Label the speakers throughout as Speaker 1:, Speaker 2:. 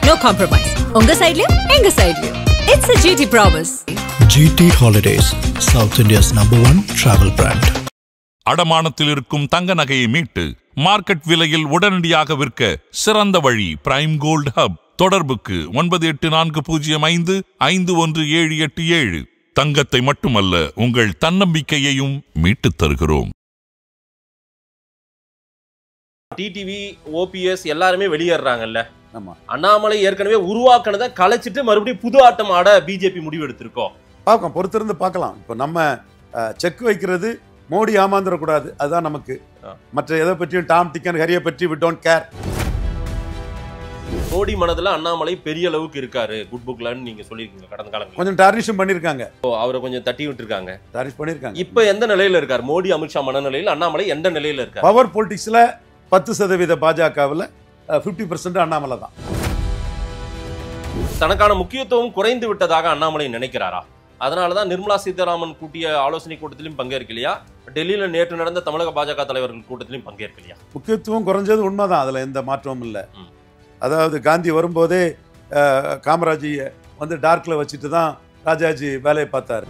Speaker 1: No compromise. உங்க சைடுலயும் எங்க சைடுலயும். It's a GT promise.
Speaker 2: GT Holidays, South India's #1 travel brand.
Speaker 3: அடமானத்தில் இருக்கும் தங்க நகையை மீட்டு மார்க்கெட் விலையில் உடனடியாக விற்க சிறந்த வழி பிரைம் கோல்ட் ஹப். தொடர்புக்கு 9840551787. தங்கத்தை மட்டுமல்ல உங்கள் தன்னம்பிக்கையையும் மீட்டுத் தருகிறோம்.
Speaker 4: டிடிவி ஓபிஎஸ் எல்லாருமே வெளியேறாங்கல்ல. அண்ணாமலை ஏற்கனவே உருவாக்குனதை கலைச்சிட்டு மறுபடியும் புது ஆட்டம் ஆட பிஜேபி முடிவு எடுத்திருக்கோம்.
Speaker 5: பார்க்கலாம், பொறுத்திருந்து பார்க்கலாம். இப்போ நம்ம செக் வைக்கிறது மோடி ஏமாந்துடக்கூடாது, அதுதான் நமக்கு. மற்ற எதை பற்றியும் டாம் டிக்கன் ஹரியை பற்றி வி டோன்ட் கேர்.
Speaker 4: மோடி மனதுல அண்ணாமலை பெரிய அளவுக்கு இருக்காரு குட் புக்லன்னு நீங்க சொல்லிருக்கீங்க. கடந்த காலங்களில்
Speaker 5: கொஞ்சம் டார்னிஷும் பண்ணிருக்காங்க,
Speaker 4: அவரை கொஞ்சம் தட்டி விட்டுருக்காங்க,
Speaker 5: டார்னிஷ் பண்ணிருக்காங்க.
Speaker 4: இப்ப எந்த நிலையில இருக்காரு மோடி அமித்ஷா மனநிலையில்? அண்ணாமலை எந்த நிலையில இருக்காரு?
Speaker 5: பவர் பொலிட்டிக்ஸ்ல 10% பாஜகவில் 50% அண்ணாமலை தான்.
Speaker 4: தனக்கான முக்கியத்துவம் குறைந்து விட்டதாக அண்ணாமலை நினைக்கிறாரா? அதனாலதான் நிர்மலா சீதாராமன் கூட்டிய ஆலோசனை கூட்டத்திலும் பங்கேற்கலையா? டெல்லியில நேற்று நடந்த தமிழக பாஜக தலைவர்கள் கூட்டத்திலும் பங்கேற்கலையா?
Speaker 5: முக்கியத்துவம் குறைஞ்சது உண்மைதான், அதுல எந்த மாற்றமும் இல்லை. அதாவது காந்தி வரும்போதே காமராஜியை வந்து டார்க்ல வச்சுட்டு தான் ராஜாஜி வேலையை பார்த்தாரு.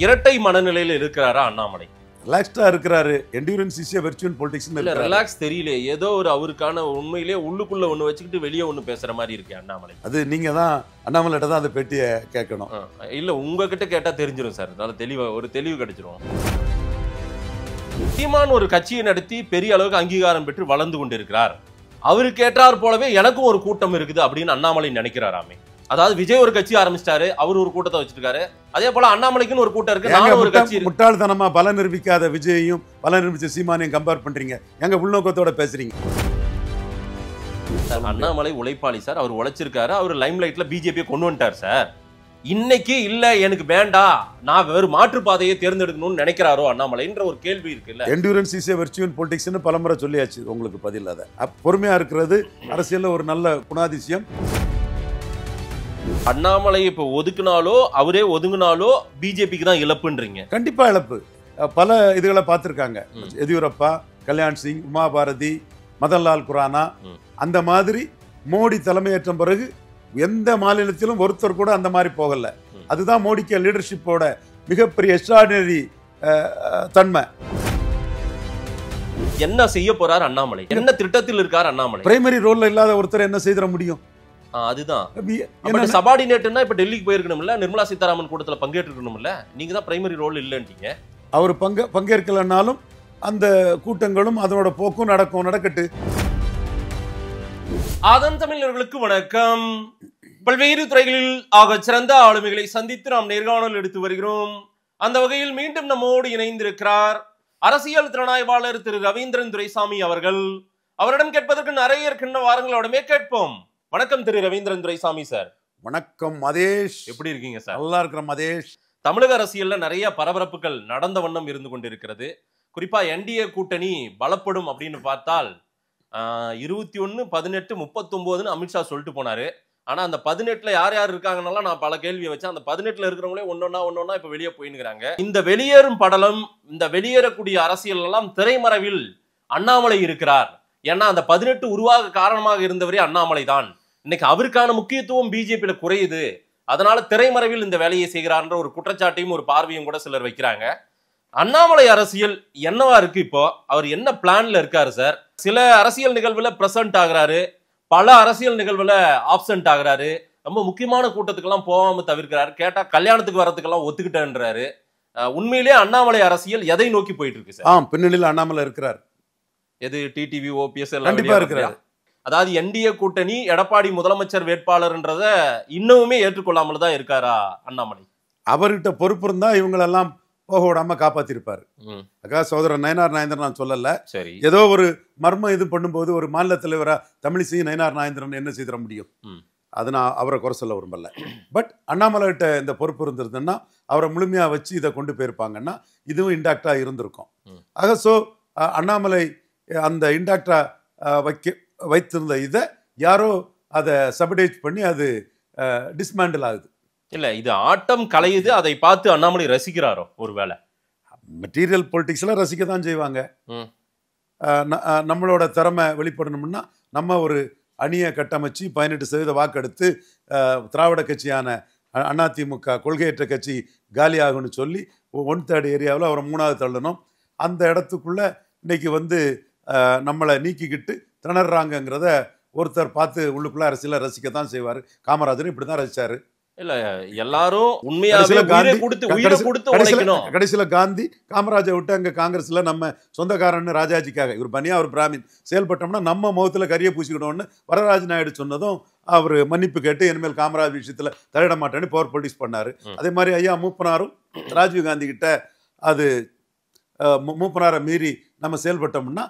Speaker 4: இரட்டை மனநிலையில இருக்கிறாரா அண்ணாமலை?
Speaker 5: ரிலாக்ஸ்டா இருக்கிறாரு. Endurance is a virtual politics.
Speaker 4: இல்ல ரிலாக்ஸ் தெரியல, ஏதோ ஒரு அவருக்கான உண்மையிலே உள்ளுக்குள்ள ஒண்ணு வச்சுக்கிட்டு வெளியே ஒண்ணு பேசுற மாதிரி இருக்கு அண்ணாமலை.
Speaker 5: அது நீங்க தான் அண்ணாமலைட்ட தான் அந்த பேட்டியை கேட்கணும்.
Speaker 4: இல்ல உங்ககிட்ட கேட்டா தெரிஞ்சிடும் சார், அதனால தெளிவு கிடைச்சிரும். சீமான் ஒரு கட்சியை நடத்தி பெரிய அளவுக்கு அங்கீகாரம் பெற்று வளர்ந்து கொண்டிருக்கிறார். அவரு கேட்டார் போலவே எனக்கும் ஒரு கூட்டம் இருக்குது அப்படின்னு அண்ணாமலை நினைக்கிறாராமே. அதாவது விஜய் ஒரு கட்சி ஆரம்பிச்சிட்டாரு, அவர் ஒரு கூட்டத்தை வச்சிருக்காரு, அதே போல அண்ணாமலைக்குன்னு ஒரு கூட்டம் இருக்கு. நானும் ஒரு கட்சி.
Speaker 5: முட்டாள்தனமா பல நிரூபிக்காத விஜயையும் பல நிரூபிச்ச சீமானையும் கம்பேர் பண்றீங்க. எங்க உள்நோக்கத்தோட பேசுறீங்க.
Speaker 4: அண்ணாமலை உழைப்பாளி சார், அவர் உழைச்சிருக்காரு, அவர் லைம் லைட்ல பிஜேபியை கொண்டு வந்துட்டார் சார். இன்னைக்கு இல்ல எனக்கு வேண்டாம், நான் வேறு மாற்று பாதையை தேர்ந்தெடுக்கணும்னு நினைக்கிறாரோ அண்ணாமலைன்ற ஒரு கேள்வி இருக்குல்ல.
Speaker 5: என்டியூரன்ஸ் இஸ் எ வெர்ச்சுவல் பொலிட்டிக்ஸ்னு பலமுறை சொல்லியாச்சு, உங்களுக்கு பதில் அதை. பொறுமையா இருக்கிறது அரசியல்ல ஒரு நல்ல குணாதிசயம்.
Speaker 4: அண்ணாமலை இப்ப ஒதுக்குனாலோ அவரே ஒதுங்கினாலோ பிஜேபிக்கு தான் இழப்புன்றீங்க?
Speaker 5: கண்டிப்பா இழப்பு. பல இதுகளை பார்த்துருக்காங்க. எதியூரப்பா, கல்யாண் சிங், உமா பாரதி, மதன்லால் குரானா, அந்த மாதிரி மோடி தலைமையேற்ற பிறகு எந்த மாநிலத்திலும் ஒருத்தர் கூட அந்த மாதிரி போகல. அதுதான் மோடிக்கு லீடர்ஷிப்போட மிகப்பெரிய எக்ஸ்ட்ராடினரி தன்மை.
Speaker 4: என்ன செய்ய போறார் அண்ணாமலை? என்ன திட்டத்தில் இருக்கார் அண்ணாமலை?
Speaker 5: பிரைமரி ரோல்ல இல்லாத ஒருத்தர் என்ன செய்திட முடியும்?
Speaker 4: அதுதான் சபார்டினேட்னா இப்ப டெல்லிக்கு போயிருக்கணும்ல, நிர்மலா சீதாராமன் கூட்டத்துல பங்கேற்றிருக்கணும்ல, நீங்க தான் பிரைமரி ரோல் இல்லன்றீங்க.
Speaker 5: அவர் பங்கேற்கலனாலும் அந்த கூட்டங்களும் அதனோட போக்கும் நடக்கட்டு.
Speaker 4: ஆதன் தமிழர்களுக்கு வணக்கம். பல்வேறு துறைகளில் ஆக சிறந்த ஆளுமைகளை சந்தித்து நாம் நேர்காணல் எடுத்து வருகிறோம். அந்த வகையில் மீண்டும் நம்மோடு இணைந்திருக்கிறார் அரசியல் திறனாய்வாளர் திரு ரவீந்திரன் துரைசாமி அவர்கள். அவரிடம் கேட்பதற்கு நிறைய இருக்கின்ற வாரங்களோடமே கேட்போம். வணக்கம் திரு ரவீந்திரன் துரைசாமி சார்.
Speaker 5: வணக்கம் மதேஷ், எப்படி
Speaker 4: இருக்கீங்க சார்?
Speaker 5: நல்லா இருக்கிற மதேஷ். தமிழக அரசியல்ல நிறைய பரபரப்புகள் நடந்த வண்ணம் இருந்து கொண்டிருக்கிறது. குறிப்பா என்டிஏ கூட்டணி பலப்படும் அப்படின்னு பார்த்தால் 21, 18, 39 அமித்ஷா சொல்லிட்டு போனாரு. ஆனா அந்த 18ல யார் யார் இருக்காங்கன்னால நான் பல கேள்வியை வச்சேன். அந்த 18ல இருக்கிறவங்களே ஒன்னொன்னா இப்ப வெளியே போயின்னுக்கிறாங்க. இந்த வெளியேறும் படலம், இந்த வெளியேறக்கூடிய அரசியல் எல்லாம் திரைமறைவில் அண்ணாமலை இருக்கிறார். ஏன்னா அந்த 18 உருவாக காரணமாக இருந்தவரே அண்ணாமலை தான். இன்னைக்கு அவருக்கான முக்கியத்துவம் பிஜேபியில குறையுது, அதனால திரைமறைவில் இந்த வேலையை செய்கிறார்ன்ற ஒரு குற்றச்சாட்டையும் ஒரு பார்வையும் கூட சிலர் வைக்கிறாங்க. அண்ணாமலை அரசியல் என்னவா இருக்கு இப்போ? அவர் என்ன பிளான்ல இருக்காரு சார்? சில அரசியல் நிகழ்வுல பிரசன்ட் ஆகுறாரு, பல அரசியல் நிகழ்வுல ஆப்சென்ட் ஆகுறாரு, ரொம்ப முக்கியமான கூட்டத்துக்கெல்லாம் போகாம தவிர்க்கிறாரு, கேட்டா கல்யாணத்துக்கு வரதுக்கெல்லாம் ஒத்துக்கிட்டேன்றாரு. உண்மையிலேயே அண்ணாமலை அரசியல் எதை நோக்கி போயிட்டு இருக்கு சார்? பின்னணியில் அண்ணாமலை இருக்கிறார்.
Speaker 4: எது டிடிவி ஓபிஎஸ் எல்லாம் அதாவது என்டிஏ கூட்டணி எடப்பாடி முதலமைச்சர் வேட்பாளர்ன்றத இன்னுமே ஏற்றுக்கொள்ளாமல் தான் இருக்காரா அண்ணாமலை?
Speaker 5: அவர்கிட்ட பொறுப்பு இருந்தா இவங்களெல்லாம் போக விடாம காப்பாத்திருப்பாரு. அக்கா சோதரர் நயனார் நாயந்திரன் நான் சொல்லல. சரி, ஏதோ ஒரு மர்மம் இது பண்ணும்போது ஒரு மாநில தலைவரா தமிழிசை நயனார் நாயந்திரன் என்ன செய்திட முடியும்? அது நான் அவரை குறை சொல்ல விரும்பல. பட் அண்ணாமலை கிட்ட இந்த பொறுப்பு இருந்திருந்ததுன்னா அவரை முழுமையா வச்சு இதை கொண்டு போயிருப்பாங்கன்னா இதுவும் இன்டாக்டா இருந்திருக்கும். ஆக சோ அண்ணாமலை அந்த இன்டாக்டா வைத்திருந்த இதை யாரோ அதை சபடேஜ் பண்ணி அது டிஸ்மேண்டில் ஆகுது.
Speaker 4: இல்ல இது ஆட்டம் கலையுது, அதை பார்த்து அண்ணாமலை ரசிக்கிறாரோ? ஒருவேளை
Speaker 5: மெட்டீரியல் பொலிட்டிக்ஸ்ல ரசிக்க தான் செய்வாங்க. நம்மளோட திறமை வெளிப்படணும்னா நம்ம ஒரு
Speaker 6: அணியை கட்டமைச்சு 18% வாக்கெடுத்து திராவிட கட்சியான அதிமுக கொள்கையற்ற கட்சி காலியாகும்னு சொல்லி 1/3 ஏரியாவில் அவரை 3வது தள்ளணும். அந்த இடத்துக்குள்ள இன்னைக்கு வந்து நம்மளை நீக்கிக்கிட்டு திணறாங்கிறத ஒருத்தர் பார்த்து உள்ளுக்குள்ள அரசியல ரசிக்கத்தான் செய்வார். காமராஜர் இப்படிதான் ரசிச்சாரு.
Speaker 5: இல்ல எல்லாரும் உண்மையாவே
Speaker 6: கடைசியில காந்தி காமராஜை விட்டு அங்க காங்கிரஸ்ல நம்ம சொந்தக்காரன்னு ராஜாஜிக்காக இவர் பனியா அவர் பிராமின் செயல்பட்டோம்னா நம்ம முகத்துல கரிய பூசிக்கிட்டோம்னு வரராஜ நாயுடு சொன்னதும் அவர் மன்னிப்பு கேட்டு இனிமேல் காமராஜ் விஷயத்துல தலையிட மாட்டேன்னு பவர் பொலிட்டிக்ஸ் பண்ணாரு. அதே மாதிரி ஐயா மூப்பனாரும் ராஜீவ் காந்தி கிட்ட அது மூப்பனாரை மீறி நம்ம செயல்பட்டோம்னா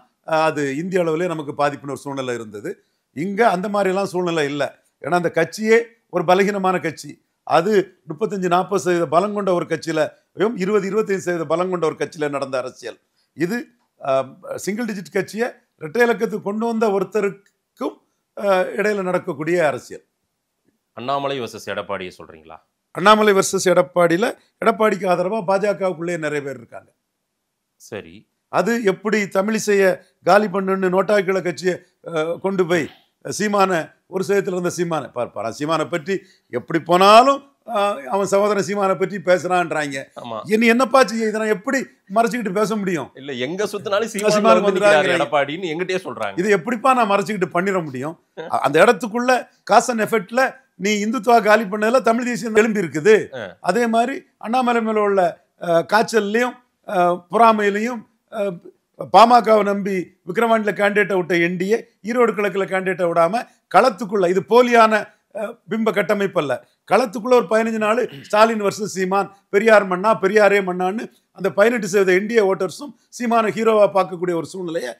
Speaker 6: அது இந்திய அளவுலேயே நமக்கு பாதிப்புன்னு ஒரு சூழ்நிலை இருந்தது. இங்க அந்த மாதிரிலாம் சூழ்நிலை இல்லை. ஏன்னா அந்த கட்சியே ஒரு பலகீனமான கட்சி. அது 35-40% பலம் கொண்ட ஒரு கட்சியில 20-25% பலம் கொண்ட ஒரு கட்சியில நடந்த அரசியல் இது. சிங்கிள் டிஜிட் கட்சியை இரட்டை இலக்கத்துக்கு கொண்டு வந்த ஒருத்தருக்கும் இடையில நடக்கக்கூடிய அரசியல்.
Speaker 5: அண்ணாமலை வர்சஸ் எடப்பாடியை சொல்றீங்களா?
Speaker 6: அண்ணாமலை வர்சஸ் எடப்பாடியில எடப்பாடிக்கு ஆதரவா பாஜகவுக்குள்ளே நிறைய பேர் இருக்காங்க.
Speaker 5: சரி,
Speaker 6: அது எப்படி தமிழிசையை காலி பண்ணுன்னு நோட்டாக்கிழ கட்சியை கொண்டு போய் சீமான ஒரு சேதத்தில் இருந்த சீமானை பார்ப்பாரா? சீமானை பற்றி எப்படி போனாலும் அவன் சகோதரன் சீமானை பற்றி பேசுறான்றாங்க. இனி என்னப்பா செய்ய இதை எப்படி மறைச்சிக்கிட்டு பேச முடியும்?
Speaker 5: இல்ல எங்க சுத்தினாலும் சீமான் வந்துறாங்க எடப்பாடின்னு எங்கிட்டே சொல்றாங்க.
Speaker 6: இது எப்படிப்பா நான் மறைச்சிக்கிட்டு பண்ணிட முடியும்? அந்த இடத்துக்குள்ள காஸ் அண்ட் எஃபெக்ட்ல நீ இந்துத்துவா காலி பண்ணதுல தமிழ் தேசியம் எழும்பி இருக்குது. அதே மாதிரி அண்ணாமலை மேல உள்ள காய்ச்சல்லையும் பொறாமையிலையும் பாமகவை நம்பி விக்கிரவாண்டியில் கேண்டிடேட்டை விட்ட என்டிஏ ஈரோடு கிழக்கில் கேண்டிடேட்டை விடாம களத்துக்குள்ள, இது போலியான பிம்ப கட்டமைப்பு அல்ல, களத்துக்குள்ள ஒரு 15 நாள் ஸ்டாலின் வர்சஸ் சீமான், பெரியார் மண்ணா பெரியாரே மண்ணான்னு அந்த 18% என்டிஏ ஓட்டர்ஸும் சீமான ஹீரோவா பார்க்கக்கூடிய ஒரு சூழ்நிலையை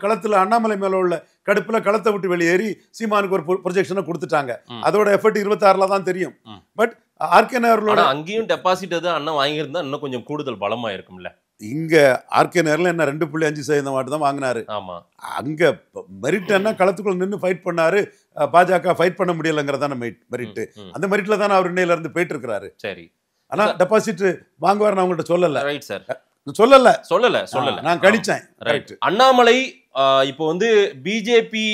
Speaker 6: களத்துல அண்ணாமலை மேல உள்ள கடுப்புல களத்தை விட்டு வெளியேறி சீமானுக்கு ஒரு ப்ரொஜெக்ஷனை கொடுத்துட்டாங்க. அதோட எஃபர்ட் 26ல தான் தெரியும். பட் ஆர்கே நகரோட
Speaker 5: அங்கேயும் டெபாசிட் அண்ணன் வாங்கியிருந்தா இன்னும் கொஞ்சம் கூடுதல் பலமா இருக்கும்ல.
Speaker 6: இங்க ஆர்கே நகர்ல என்ன 2.5% மட்டும் தான் வாங்கினாரு.
Speaker 5: ஆமா,
Speaker 6: அங்க மெரிட் என்ன களத்துக்குள்ள நின்று ஃபைட் பண்ணாரு. பாஜக ஃபைட் பண்ண முடியலங்கிறதான மெரிட். அந்த மெரிட்ல தானே அவர் இன்னையில இருந்து போயிட்டு இருக்கிறாரு.
Speaker 5: சரி,
Speaker 6: ஆனா டெபாசிட் வாங்குவார் நான் உங்கள்கிட்ட சொல்லல.
Speaker 5: ரைட் சார்,
Speaker 6: சொல்லல நான் கணிச்சேன்.
Speaker 5: ரைட். அண்ணாமலை இப்போ வந்து பிஜேபி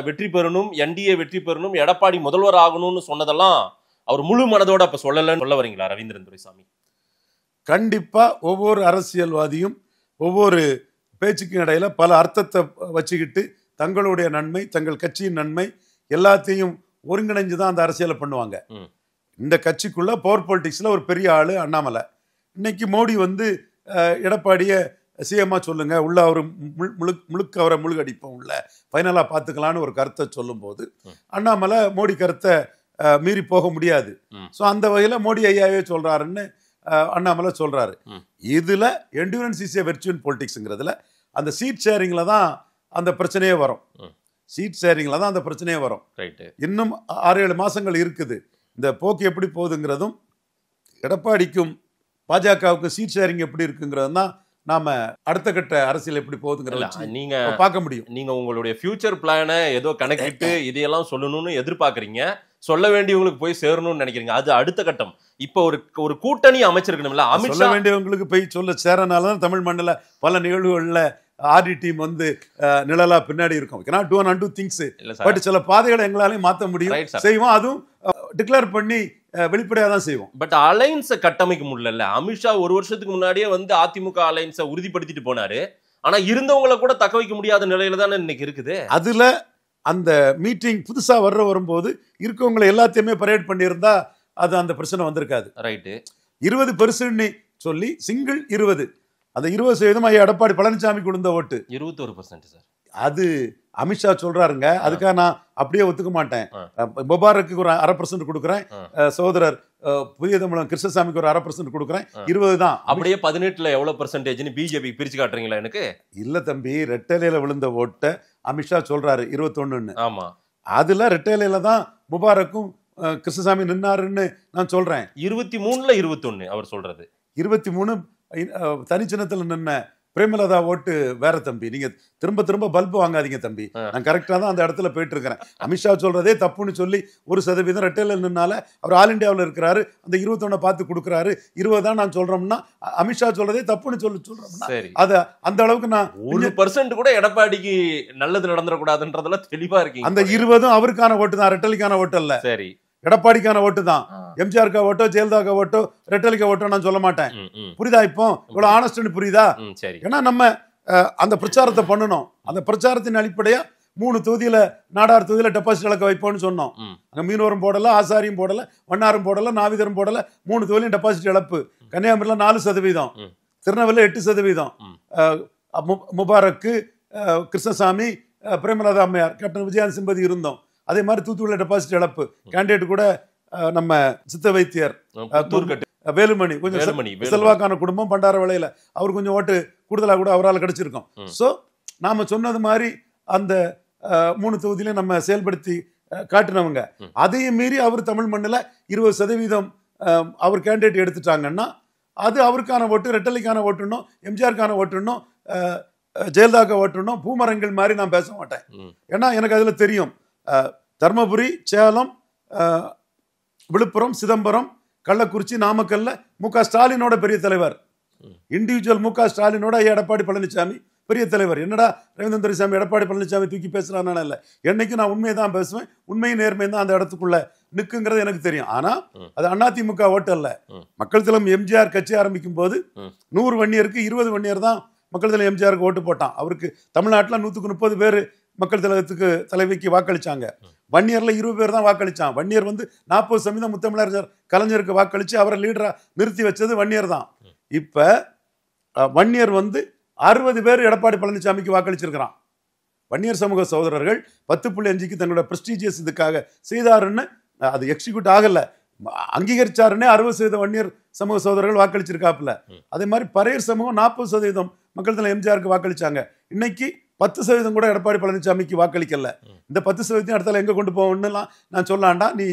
Speaker 5: வெற்றி பெறணும், என்டிஏ வெற்றி பெறணும், எடப்பாடி முதல்வர் ஆகணும்னு சொன்னதெல்லாம் அவர் முழு மனதோட அப்ப சொல்லலன்னு சொல்ல வரீங்களா ரவீந்திரன் துரைசாமி?
Speaker 6: கண்டிப்பா ஒவ்வொரு அரசியல்வாதியும் ஒவ்வொரு பேச்சுக்கும் இடையில பல அர்த்தத்தை வச்சுக்கிட்டு தங்களுடைய நன்மை, தங்கள் கட்சியின் நன்மை எல்லாத்தையும் ஒருங்கிணைஞ்சுதான் அந்த அரசியலை பண்ணுவாங்க. இந்த கட்சிக்குள்ள பவர் பொலிட்டிக்ஸ்ல ஒரு பெரிய ஆளு அண்ணாமலை. இன்னைக்கு மோடி வந்து எடப்பாடியை சிஎம்மா சொல்லுங்க, உள்ள அவர் முழுக்க அவரை முழுகடிப்போம், உள்ள ஃபைனலா பார்த்துக்கலான்னு ஒரு கருத்தை சொல்லும் போது அண்ணாமலை மோடி கருத்தை மீறி போக முடியாது. ஸோ அந்த வகையில் மோடி ஐயாவே சொல்றாருன்னு அண்ணாமலை சொல்றாரு. இதுல என்டூரன்ஸ் இஸ் ஏ வெர்ச்சுவல் பொலிட்டிக்ஸ்ங்கிறதுல அந்த சீட் ஷேரிங்ல தான் அந்த பிரச்சனையே வரும். சீட் ஷேரிங்ல தான் அந்த பிரச்சனையே வரும். இன்னும் 6-7 மாசங்கள் இருக்குது. இந்த போக்கு எப்படி போகுதுங்கிறதும் எடப்பாடிக்கும் பாஜகவுக்கு சீட் ஷேரிங் எப்படி இருக்குங்கிறது தான் நாம அடுத்த கட்ட அரசியல் எப்படி போகுதுங்கிறத
Speaker 5: நீங்க
Speaker 6: பார்க்க முடியும்.
Speaker 5: நீங்க உங்களுடைய ஃபியூச்சர் பிளானை ஏதோ கணக்கிட்டு இதையெல்லாம் சொல்லணும்னு எதிர்பார்க்கறீங்க, சொல்ல வேண்டியவங்களுக்கு போய் சேரணும்னு நினைக்கிறீங்க. அது அடுத்த கட்டம். இப்ப ஒரு கூட்டணி அமைச்சிருக்கணும்ல,
Speaker 6: சொல்ல வேண்டியவங்களுக்கு போய் சொல்ல சேரனாலதான் தமிழ் மண்ணில் பல நிகழ்வுகள்ல ஆர்டி டீம் வந்து நிழலா பின்னாடி இருக்கும். பட் சில பாதைகளை எங்களாலையும் மாற்ற முடியும், செய்வோம். அதுவும் டிக்ளேர் பண்ணி வெளிப்படையா தான் செய்வோம்.
Speaker 5: பட் அலைன்ஸை கட்டமைக்க முடியல. அமித்ஷா ஒரு வருஷத்துக்கு முன்னாடியே வந்து அதிமுக அலைன்ஸை உறுதிப்படுத்திட்டு போனாரு. ஆனா இருந்தவங்களை கூட தக்க வைக்க முடியாத நிலையில தானே இன்னைக்கு இருக்குது.
Speaker 6: அதுல அந்த மீட்டிங் புதுசா வரும்போது இருக்கவங்களை எல்லாத்தையுமே பரேட் பண்ணியிருந்தா அது அந்த பிரச்சனை வந்திருக்காது.
Speaker 5: ரைட்டு.
Speaker 6: 20% சொல்லி சிங்கிள் 20, அந்த 20% எடப்பாடி பழனிசாமி கொடுத்த ஓட்டு
Speaker 5: 21% சார்.
Speaker 6: அது அமித்ஷா சொல்றாருங்க. அதுக்காக நான் அப்படியே ஒத்துக்க மாட்டேன். முபாரக்கு ஒரு 1/2% கொடுக்குறேன், சகோதரர் புதிய தமிழன் கிருஷ்ணசாமிக்கு ஒரு 1/2% கொடுக்குறேன், 20 தான்.
Speaker 5: அப்படியே 18ல எவ்வளவு பெர்சன்டேஜ்னு பிஜேபி பிரிச்சு காட்டுறீங்களா? எனக்கு இல்ல
Speaker 6: தம்பி, ரெட்டலையில விழுந்த ஓட்டை அமித்ஷா சொல்றாரு 21.
Speaker 5: ஆமா,
Speaker 6: அதுல ரெட்டலையில தான் முபாரக்கும் கிருஷ்ணசாமி நின்னாருன்னு நான் சொல்றேன்.
Speaker 5: 23ல 21 அவர் சொல்றது.
Speaker 6: 23 தனிச்சின்னத்துல நின்ன பிரேமலதா ஓட்டு வேற தம்பி. நீங்க திரும்ப திரும்ப பல்பு வாங்காதீங்க தம்பி. நான் கரெக்டா தான் அந்த இடத்துல போயிட்டு இருக்கிறேன். அமித்ஷா சொல்றதே தப்புன்னு சொல்லி 1% ரெட்டையில நின்னால அவர் ஆல் இண்டியாவில் இருக்கிறாரு. அந்த 21 பார்த்து கொடுக்குறாரு. 20 தான் நான் சொல்றோம்னா அமித்ஷா சொல்றதே தப்புன்னு சொல்றோம்னா அத அந்த அளவுக்கு நான்
Speaker 5: 1% கூட எடப்பாடிக்கு நல்லது நடந்துடக்கூடாதுன்றதுல தெளிவா இருக்கீங்க.
Speaker 6: அந்த 20 அவருக்கான ஓட்டு தான், ரெட்டலிக்கான ஓட்டு அல்ல.
Speaker 5: சரி,
Speaker 6: எடப்பாடிக்கான ஓட்டு தான். எம்ஜிஆர்கா ஓட்டோ ஜெயலலிதா ஓட்டோ ரெட்டலிக்கா ஓட்டோ நான் சொல்ல மாட்டேன். புரியுதா? இப்போ இவ்வளவு ஆனஸ்ட்னு புரியுதா? ஏன்னா நம்ம அந்த பிரச்சாரத்தை பண்ணணும். அந்த பிரச்சாரத்தின் அடிப்படையா 3 தொகுதியில நாடார் தொகுதியில டெபாசிட் இழக்க வைப்போம்னு சொன்னோம். அங்க மீனவரும் போடல, ஆசாரியும் போடல, வண்ணாரும் போடல, நாவிதரும் போடல. 3 தொகுதியிலும் டெபாசிட் இழப்பு. கன்னியாகுமரியில 4%, திருநெல்வேலியில 8%, முபாரக்கு, கிருஷ்ணசாமி, பிரேமலதா அம்மையார், கேப்டன் விஜயகாந்த் சிம்பதி இருந்தோம். அதே மாதிரி தூத்துக்குடியில டெபாசிட் இழப்பு. கேண்டிடேட் கூட நம்ம சித்த வைத்தியர் வேலுமணி, கொஞ்சம் செல்வாக்கான குடும்பம், பண்டார விலையில அவர் கொஞ்சம் ஓட்டு கூடுதலா கூட அவரால் கிடைச்சிருக்கோம். சோ நாம சொன்னது மாதிரி அந்த 3 தொகுதியிலையும் நம்ம செயல்படுத்தி காட்டினவங்க. அதையும் மீறி அவர் தமிழ் மண்ணில் 20% அவர் கேண்டிடேட் எடுத்துட்டாங்கன்னா அது அவருக்கான ஓட்டு, ரெட்டலிக்கான ஓட்டுணும், எம்ஜிஆருக்கான ஓட்டுணும், ஜெயலலிதாவுக்கு ஓட்டுணும். பூமரங்கள் மாதிரி நான் பேச மாட்டேன். ஏன்னா எனக்கு அதுல தெரியும். தர்மபுரி, சேலம், விழுப்புரம், சிதம்பரம், கள்ளக்குறிச்சி, நாமக்கல்ல மு.க. ஸ்டாலினோட பெரிய தலைவர், இண்டிவிஜுவல் மு.க. ஸ்டாலினோட எடப்பாடி பழனிசாமி பெரிய தலைவர். என்னடா ரவீந்திரன் துரைசாமி எடப்பாடி பழனிசாமி தூக்கி பேசுறானா? இல்லை, என்னைக்கு நான் உண்மையை தான் பேசுவேன். உண்மையும் நேர்மையும் தான் அந்த இடத்துக்குள்ள நிற்குங்கிறது எனக்கு தெரியும். ஆனா அது அதிமுக ஓட்டு அல்ல. மக்கள் திலம் எம்ஜிஆர் கட்சி ஆரம்பிக்கும் போது 100 வன்னியருக்கு 20 வன்னியர் தான் மக்கள் திலம் எம்ஜிஆருக்கு ஓட்டு போட்டான். அவருக்கு தமிழ்நாட்டில் 130 பேர் மக்கள் திலகத்துக்கு தலைவிக்கு வாக்களிச்சாங்க. வன்னியர்ல 20 பேர் தான் வாக்களிச்சான். வன்னியர் 40% முத்தமிழர் கலைஞருக்கு வாக்களிச்சு அவரை லீடரா நிறுத்தி வச்சது வன்னியர் தான். இப்ப வன்னியர் 60 பேர் எடப்பாடி பழனிசாமிக்கு வாக்களிச்சிருக்கிறான். வன்னியர் சமூக சகோதரர்கள் 10.5க்கு தங்களோட பிரஸ்டீஜியஸ் இதுக்காக செய்தாருன்னு அது எக்ஸிக்யூட் ஆகல, அங்கீகரிச்சாருன்னே 60% வன்னியர் சமூக சகோதரர்கள் வாக்களிச்சிருக்காப்புல. அதே மாதிரி பறையர் சமூகம் 40% மக்கள் திலம் எம்ஜிஆருக்கு வாக்களிச்சாங்க. இன்னைக்கு 10% கூட எடப்பாடி பழனிசாமிக்கு வாக்களிக்கல. இந்த 10% இடத்துல எங்க கொண்டு போகணும்லாம் நான் சொல்லாண்டா. நீ